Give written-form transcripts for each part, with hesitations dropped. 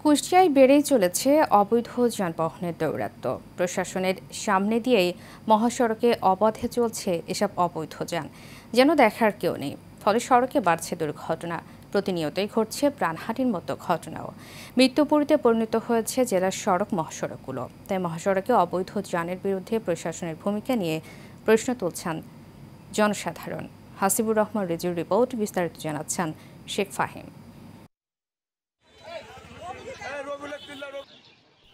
কুষ্টিয়ায় বেড়েই চলেছে অবৈধ যানবাহনের দৌরাত্ম্য। প্রশাসনের সামনে দিয়েই মহাসড়কে অবাধে চলছে এসব অবৈধ যান, যেন দেখার কেউ নেই। ফলে সড়কে বাড়ছে দুর্ঘটনা, প্রতিনিয়তই ঘটছে প্রাণহানির মতো ঘটনাও। মৃত্যুপুরীতে পরিণত হয়েছে জেলার সড়ক মহাসড়কগুলো। তাই মহাসড়কে অবৈধ যানের বিরুদ্ধে প্রশাসনের ভূমিকা নিয়ে প্রশ্ন তুলছেন জনসাধারণ। হাসিবুর রহমান রিজুর রিপোর্ট, বিস্তারিত জানাচ্ছেন শেখ ফাহিম।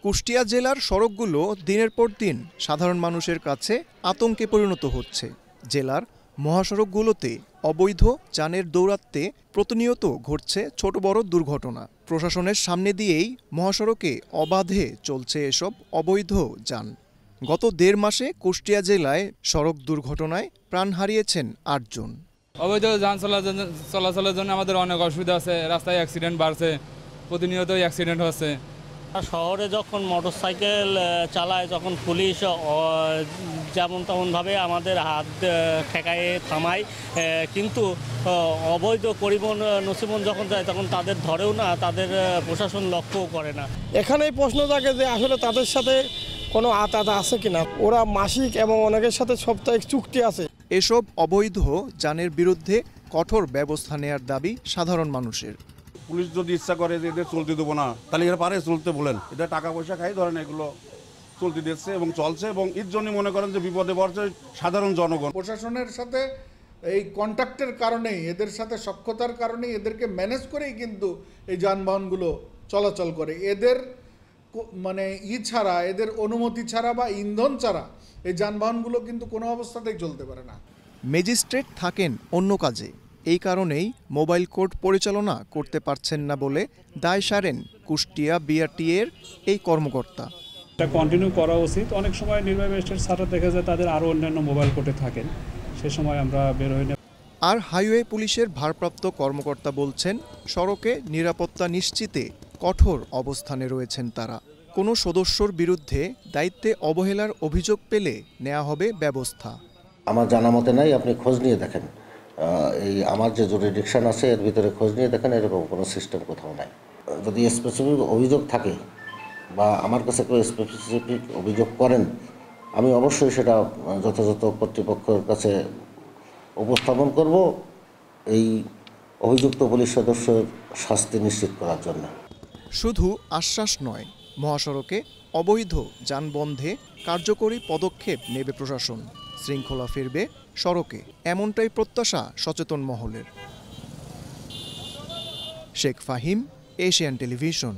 কুষ্টিয়া জেলার সড়কগুলো দিনের পর দিন সাধারণ মানুষের কাছে আতঙ্কে পরিণত হচ্ছে। জেলার মহাসড়কগুলোতে অবৈধ যানের দৌরাত্ম্যে প্রতিনিয়ত ঘটছে ছোট বড় দুর্ঘটনা। প্রশাসনের সামনে দিয়েই মহাসড়কে অবাধে চলছে এসব অবৈধ যান। গত ১.৫ মাসে কুষ্টিয়া জেলায় সড়ক দুর্ঘটনায় প্রাণ হারিয়েছেন ৮ জন। অবৈধ যান চলাচলের জন্য আমাদের অনেক অসুবিধা আছে। রাস্তায় অ্যাক্সিডেন্ট বাড়ছে, প্রতিনিয়তই অ্যাক্সিডেন্ট হচ্ছে। শহরে যখন মোটরসাইকেল চালায়, যখন পুলিশ যেমন তেমনভাবে আমাদের হাত ঠেকায়ে থামায়, কিন্তু অবৈধ পরিবহন নসিবন যখন যায় তখন তাদের ধরেও না, তাদের প্রশাসন লক্ষ্যও করে না। এখানেই প্রশ্ন থাকে যে আসলে তাদের সাথে কোনো আতাত আছে কিনা। ওরা মাসিক এবং অনেকের সাথে সাপ্তাহিক চুক্তি আছে। এসব অবৈধ যানের বিরুদ্ধে কঠোর ব্যবস্থা নেওয়ার দাবি সাধারণ মানুষের। পুলিশ যদি ইচ্ছা করে যে এদের চলতে দেবো না, তাহলে এরা পারে চলতে বলেন। এটা টাকা পয়সা খাই ধরেন, এগুলো চলতে দিচ্ছে এবং চলছে, এবং এর জন্য মনে করেন যে বিপদে পড়ছে সাধারণ জনগণ। প্রশাসনের সাথে এই কন্ট্যাক্টের কারণেই, এদের সাথে সখ্যতার কারণেই, এদেরকে ম্যানেজ করেই কিন্তু এই যানবাহনগুলো চলাচল করে। এদের মানে ছাড়া, এদের অনুমতি ছাড়া বা ইন্ধন ছাড়া এই যানবাহনগুলো কিন্তু কোনো অবস্থাতেই চলতে পারে না। ম্যাজিস্ট্রেট থাকেন অন্য কাজে, এই কারণেই মোবাইল কোর্ট পরিচালনা করতে পারছেন না বলে দায় সারেন কুষ্টিয়া বিআরটিএর এই কর্মকর্তা। এটা কন্টিনিউ করা উচিত। অনেক সময় নির্বাহী ম্যাজিস্ট্রেট স্যাররা দেখা যায় তাদের আরও অন্যান্য মোবাইল কোর্টে থাকেন, সে সময় আমরা বের হই না। আর হাইওয়ে পুলিশের ভারপ্রাপ্ত কর্মকর্তা বলছেন, সড়কে নিরাপত্তা নিশ্চিতে কঠোর অবস্থানে রয়েছেন তারা। কোনো সদস্যর বিরুদ্ধে দায়িত্বে অবহেলার অভিযোগ পেলে নেওয়া হবে ব্যবস্থা। আমার জানা মতে নাই, আপনি খোঁজ নিয়ে দেখেন। এই আমার যে জুরিডিকশন আছে এর ভিতরে খোঁজ নিয়ে দেখেন, এরকম কোনো সিস্টেম কোথাও নাই। যদি স্পেসিফিক অভিযোগ থাকে বা আমার কাছে কেউ স্পেসিফিক অভিযোগ করেন, আমি অবশ্যই সেটা যথাযথ কর্তৃপক্ষের কাছে উপস্থাপন করব, এই অভিযুক্ত পুলিশ সদস্যের শাস্তি নিশ্চিত করার জন্য। শুধু আশ্বাস নয়, মহাসড়কে অবৈধ যান বন্ধে কার্যকরী পদক্ষেপ নেবে প্রশাসন। শৃঙ্খলা ফিরবে সড়কে, এমনটাই প্রত্যাশা সচেতন মহলের। Sheikh Fahim, Asian television.